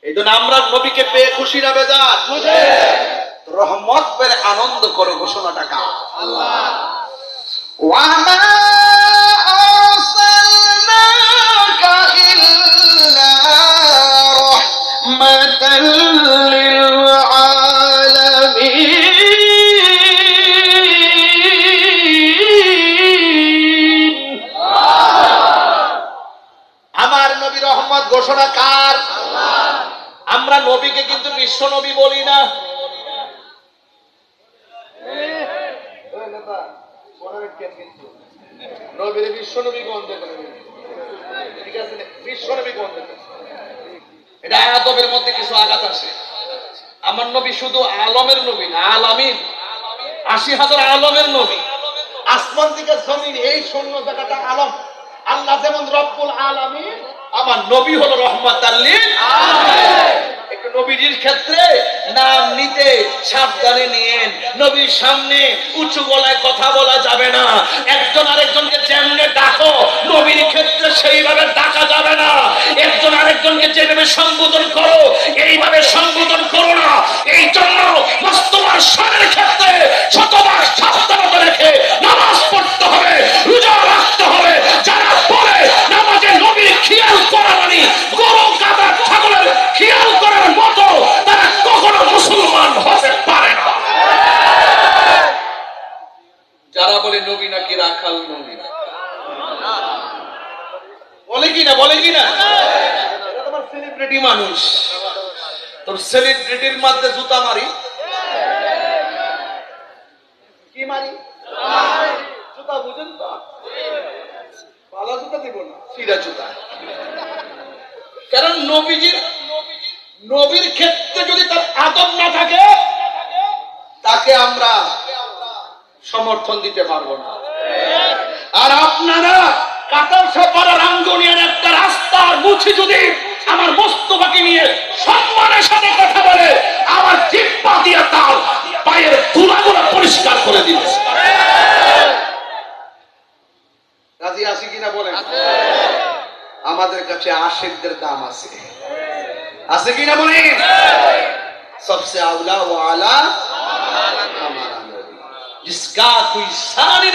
এই জন্য আমরা নবীকে পেয়ে খুশি না বেজার? রহমত পেলে আনন্দ করে ঘোষণাটা কার? আল্লাহ। ওয়ামা আরসালনাকা ইল্লা রাহমাতাল লিল আলামিন। আমার নবী রহমত ঘোষণা কার? আল্লাহ। আমরা নবীকে কিন্তু বিশ্ব নবী বলি না। নবীর বিশ্ব নবী গন্ধে ঠিক আছে, বিশ্ব নবী গন্ধে এটা আদবের মধ্যে কিছু আঘাত আছে। আমার নবী শুধু আলমের নবী না, আলামিন ৮০,০০০ আলমের নবী। আসমান থেকে জমিন এই শূন্য জায়গাটা আলম। আল্লাহ যেমন রব্বুল আলামিন, আমার নবী হলো রহমাতাল লিল আলামিন। একটু নবীর ক্ষেত্রে নাম নিতে সাবধানে নিয়েন। নবীর সামনে উঁচু গলায় কথা বলা যাবে না। একজন আরেকজনকে যেমনে ডাকো, নবীর ক্ষেত্রে সেইভাবে ডাকা যাবে না। একজন আরেকজনকে যেভাবে সম্বোধন করো, এইভাবে সম্বোধন করো না। এই জন্য বাস্তবার সানের ক্ষেত্রে শতভাগ সাবধানতা রেখে নামাজ পড়তে হবে, রোজা রাখতে হবে। যারা বলে নামাজে নবীর খেয়াল করা মানে গরু কাটা ছাগলের খেয়াল করার মতো, তারা কখনো মুসলমান হতে পারে না। যারা বলে নবী নাকি রাখাল, নবী বলে কিনা, বলে কিনা, এটা তোমার সেলিব্রিটি মানুষ। তোর সেলিব্রিটির মধ্যে জুতা মারি, কি মারি? জুতা বুঝেন তো? ভালো জুতা দিব না, সিধা জুতা। কারণ নবীর ক্ষেত্রে যদি তার আদব না থাকে, তাকে আমরা সমর্থন দিতে পারবো না। আর আপনারা কাতার সাপাড়া রাঙ্গুনিয়ার একটা রাস্তার মুছি যদি আমার মোস্তফাকে নিয়ে সম্মানের সাথে কথা বলে, আমার জিহ্বা দিয়ে তার পায়ের ধুলাগুলো পরিষ্কার করে দিবে। রাজি আছি কিনা বলেন? আমাদের কাছে আশিকদের দাম আছে, আছে কিনা বলেন? সবসে আউলা ওয়ালা हमारा नबी जिसका कोई सानी